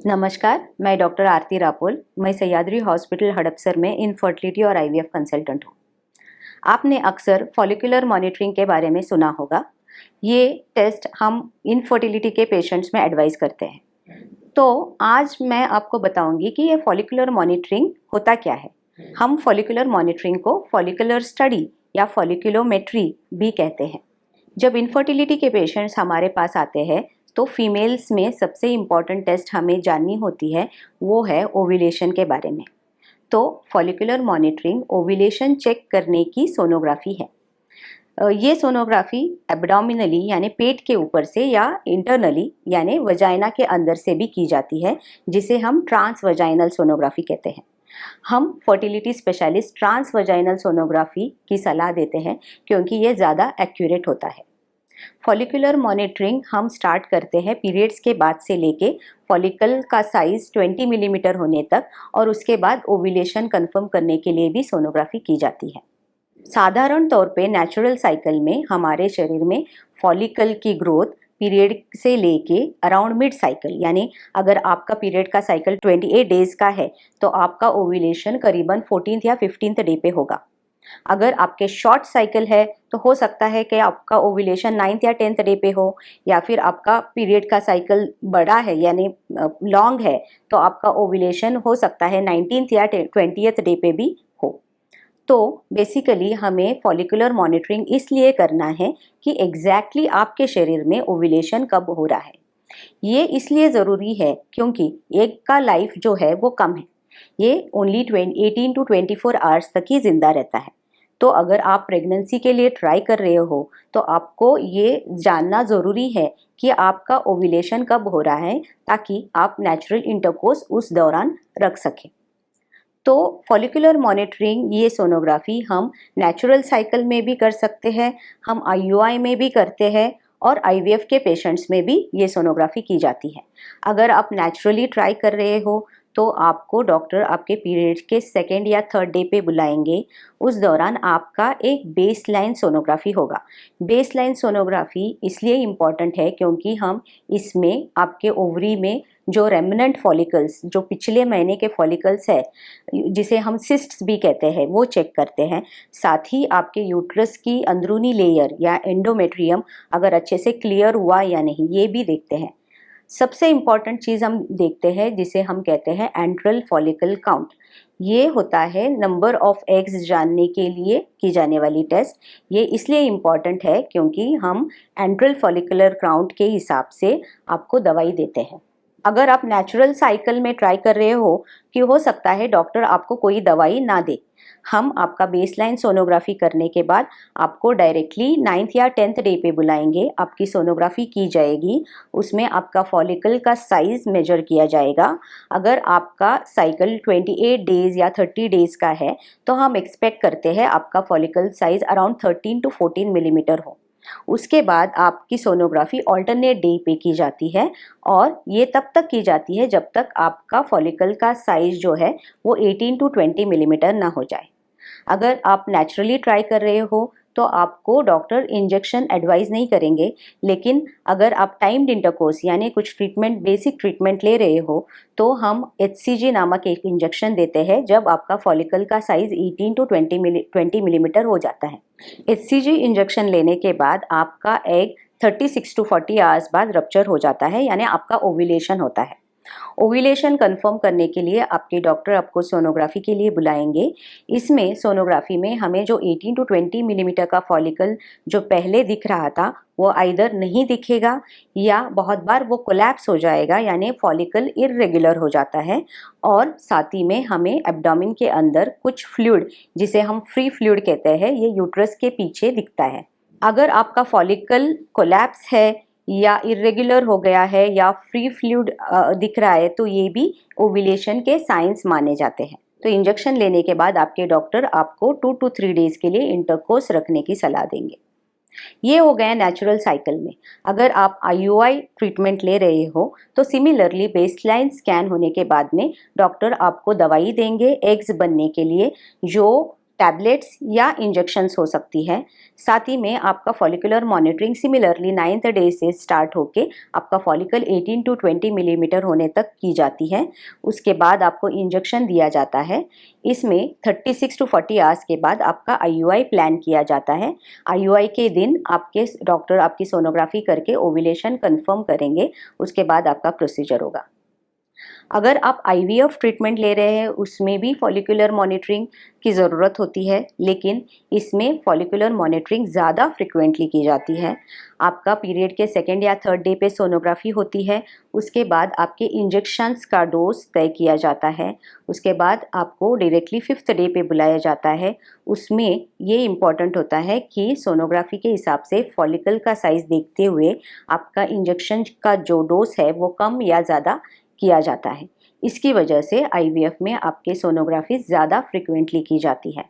नमस्कार, मैं डॉक्टर आरती रापोल। मैं सह्याद्री हॉस्पिटल हड़पसर में इनफर्टिलिटी और आईवीएफ कंसल्टेंट हूँ। आपने अक्सर फॉलिकुलर मॉनिटरिंग के बारे में सुना होगा। ये टेस्ट हम इनफर्टिलिटी के पेशेंट्स में एडवाइस करते हैं। तो आज मैं आपको बताऊंगी कि ये फॉलिकुलर मॉनिटरिंग होता क्या है। हम फॉलिकुलर मॉनिटरिंग को फॉलिकुलर स्टडी या फॉलिकुलोमेट्री भी कहते हैं। जब इनफर्टिलिटी के पेशेंट्स हमारे पास आते हैं तो फीमेल्स में सबसे इम्पॉर्टेंट टेस्ट हमें जाननी होती है, वो है ओव्यूलेशन के बारे में। तो फॉलिकुलर मॉनिटरिंग ओव्यूलेशन चेक करने की सोनोग्राफी है। ये सोनोग्राफी एब्डोमिनली यानी पेट के ऊपर से या इंटरनली यानी वजाइना के अंदर से भी की जाती है, जिसे हम ट्रांस वजाइनल सोनोग्राफी कहते हैं। हम fertility specialist transvaginal sonography की सलाह देते हैं क्योंकि ये ज़्यादा एक्यूरेट होता है। फॉलिकुलर मॉनिटरिंग हम स्टार्ट करते हैं पीरियड्स के बाद से लेके फॉलिकल का साइज 20 मिलीमीटर होने तक, और उसके बाद ओव्यूलेशन कंफर्म करने के लिए भी सोनोग्राफी की जाती है। साधारण तौर पे नेचुरल साइकिल में हमारे शरीर में फॉलिकल की ग्रोथ पीरियड से लेके अराउंड मिड साइकिल, यानी अगर आपका पीरियड का साइकिल 28 डेज का है तो आपका ओव्यूलेशन करीबन 14th या 15th डे पे होगा। अगर आपके शॉर्ट साइकिल है तो हो सकता है कि आपका ओव्यूलेशन 9th या 10th डे पे हो, या फिर आपका पीरियड का साइकिल बड़ा है यानी लॉन्ग है तो आपका ओव्यूलेशन हो सकता है 19th या 20th डे पे भी हो। तो बेसिकली हमें फॉलिकुलर मॉनिटरिंग इसलिए करना है कि एग्जैक्टली आपके शरीर में ओव्यूलेशन कब हो रहा है। ये इसलिए ज़रूरी है क्योंकि एक का लाइफ जो है वो कम है, ये ओनली 18 to 24 आवर्स तक ही जिंदा रहता है। तो अगर आप प्रेगनेंसी के लिए ट्राई कर रहे हो तो आपको ये जानना ज़रूरी है कि आपका ओव्यूलेशन कब हो रहा है, ताकि आप नेचुरल इंटरकोर्स उस दौरान रख सकें। तो फॉलिकुलर मॉनिटरिंग ये सोनोग्राफी हम नेचुरल साइकिल में भी कर सकते हैं, हम आईयूआई में भी करते हैं, और आईवीएफ के पेशेंट्स में भी ये सोनोग्राफी की जाती है। अगर आप नेचुरली ट्राई कर रहे हो तो आपको डॉक्टर आपके पीरियड के 2nd या 3rd डे पे बुलाएंगे। उस दौरान आपका एक बेसलाइन सोनोग्राफी होगा। बेसलाइन सोनोग्राफी इसलिए इम्पॉर्टेंट है क्योंकि हम इसमें आपके ओवरी में जो रेमिनेंट फॉलिकल्स, जो पिछले महीने के फॉलिकल्स है जिसे हम सिस्ट्स भी कहते हैं, वो चेक करते हैं। साथ ही आपके यूट्रस की अंदरूनी लेयर या एंडोमेट्रियम अगर अच्छे से क्लियर हुआ या नहीं, ये भी देखते हैं। सबसे इम्पॉर्टेंट चीज़ हम देखते हैं जिसे हम कहते हैं एंट्रल फॉलिकल काउंट। ये होता है नंबर ऑफ एग्स जानने के लिए की जाने वाली टेस्ट। ये इसलिए इम्पॉर्टेंट है क्योंकि हम एंट्रल फॉलिकुलर काउंट के हिसाब से आपको दवाई देते हैं। अगर आप नेचुरल साइकिल में ट्राई कर रहे हो कि हो सकता है डॉक्टर आपको कोई दवाई ना दे। हम आपका बेसलाइन सोनोग्राफी करने के बाद आपको डायरेक्टली 9th या 10th डे पे बुलाएंगे, आपकी सोनोग्राफी की जाएगी। उसमें आपका फॉलिकल का साइज मेजर किया जाएगा। अगर आपका साइकिल 28 डेज या 30 डेज का है तो हम एक्सपेक्ट करते हैं आपका follicle size around 13 to 14 millimetre हो। उसके बाद आपकी सोनोग्राफी ऑल्टरनेट डे पे की जाती है, और ये तब तक की जाती है जब तक आपका फॉलिकल का साइज जो है वो 18 to 20 मिलीमीटर ना हो जाए। अगर आप नेचुरली ट्राई कर रहे हो तो आपको डॉक्टर इंजेक्शन एडवाइस नहीं करेंगे, लेकिन अगर आप टाइम्ड इंटरकोर्स यानी कुछ ट्रीटमेंट, बेसिक ट्रीटमेंट ले रहे हो तो हम HCG नामक एक इंजेक्शन देते हैं जब आपका फॉलिकल का साइज 18 to 20 मिलीमीटर हो जाता है। HCG इंजेक्शन लेने के बाद आपका एग 36 to 40 आवर्स बाद रप्चर हो जाता है, यानी आपका ओव्यूलेशन होता है। ओव्यूलेशन कंफर्म करने के लिए आपके डॉक्टर आपको सोनोग्राफी के लिए बुलाएंगे। इसमें सोनोग्राफी में हमें जो 18 to 20 मिलीमीटर का फॉलिकल जो पहले दिख रहा था वो आइदर नहीं दिखेगा या बहुत बार वो कोलैप्स हो जाएगा, यानी फॉलिकल इर्रेगुलर हो जाता है। और साथ ही में हमें एब्डोमेन के अंदर कुछ फ्लूइड, जिसे हम फ्री फ्लूइड कहते हैं, ये यूट्रस के पीछे दिखता है। अगर आपका फॉलिकल कोलैप्स है या इरेगुलर हो गया है या फ्री फ्लूइड दिख रहा है तो ये भी ओव्यूलेशन के साइंस माने जाते हैं। तो इंजेक्शन लेने के बाद आपके डॉक्टर आपको 2 to 3 डेज के लिए इंटरकोर्स रखने की सलाह देंगे। ये हो गया नेचुरल साइकिल में। अगर आप आईयूआई ट्रीटमेंट ले रहे हो तो सिमिलरली बेसलाइन स्कैन होने के बाद में डॉक्टर आपको दवाई देंगे एग्स बनने के लिए, जो टैबलेट्स या इंजेक्शंस हो सकती है। साथ ही में आपका follicular monitoring similarly 9th day से स्टार्ट होके आपका फॉलिकल 18 to 20 मिलीमीटर होने तक की जाती है। उसके बाद आपको इंजेक्शन दिया जाता है। इसमें 36 to 40 आवर्स के बाद आपका IUI प्लान किया जाता है। IUI के दिन आपके डॉक्टर आपकी सोनोग्राफी करके ओव्यूलेशन कंफर्म करेंगे। उसके बाद आपका प्रोसीजर होगा। अगर आप IVF ट्रीटमेंट ले रहे हैं उसमें भी फॉलिकुलर मॉनिटरिंग की ज़रूरत होती है, लेकिन इसमें फॉलिकुलर मॉनिटरिंग ज़्यादा फ्रिक्वेंटली की जाती है। आपका पीरियड के 2nd या 3rd डे पे सोनोग्राफी होती है। उसके बाद आपके इंजेक्शंस का डोज तय किया जाता है। उसके बाद आपको डायरेक्टली 5th डे पे बुलाया जाता है। उसमें ये इम्पॉर्टेंट होता है कि सोनोग्राफी के हिसाब से फॉलिकल का साइज़ देखते हुए आपका इंजेक्शन का जो डोज है वो कम या ज़्यादा किया जाता है। इसकी वजह से IVF में आपके सोनोग्राफी ज़्यादा फ्रिक्वेंटली की जाती है।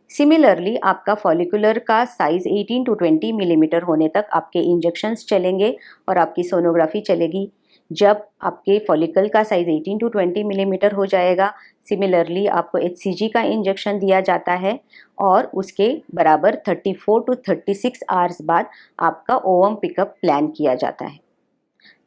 सिमिलरली आपका फॉलिकुलर का साइज़ 18 to 20 मिलीमीटर होने तक आपके इंजेक्शंस चलेंगे और आपकी सोनोग्राफी चलेगी। जब आपके फॉलिकल का साइज़ 18 to 20 मिलीमीटर हो जाएगा, सिमिलरली आपको HCG का इंजेक्शन दिया जाता है और उसके बराबर 34 to 36 आवर्स बाद आपका ओवम पिकअप प्लान किया जाता है।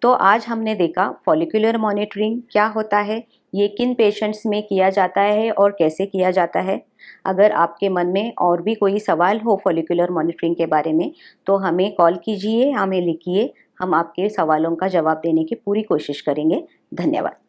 तो आज हमने देखा फॉलिकुलर मॉनिटरिंग क्या होता है, ये किन पेशेंट्स में किया जाता है और कैसे किया जाता है। अगर आपके मन में और भी कोई सवाल हो फॉलिकुलर मॉनिटरिंग के बारे में तो हमें कॉल कीजिए, हमें लिखिए, हम आपके सवालों का जवाब देने की पूरी कोशिश करेंगे। धन्यवाद।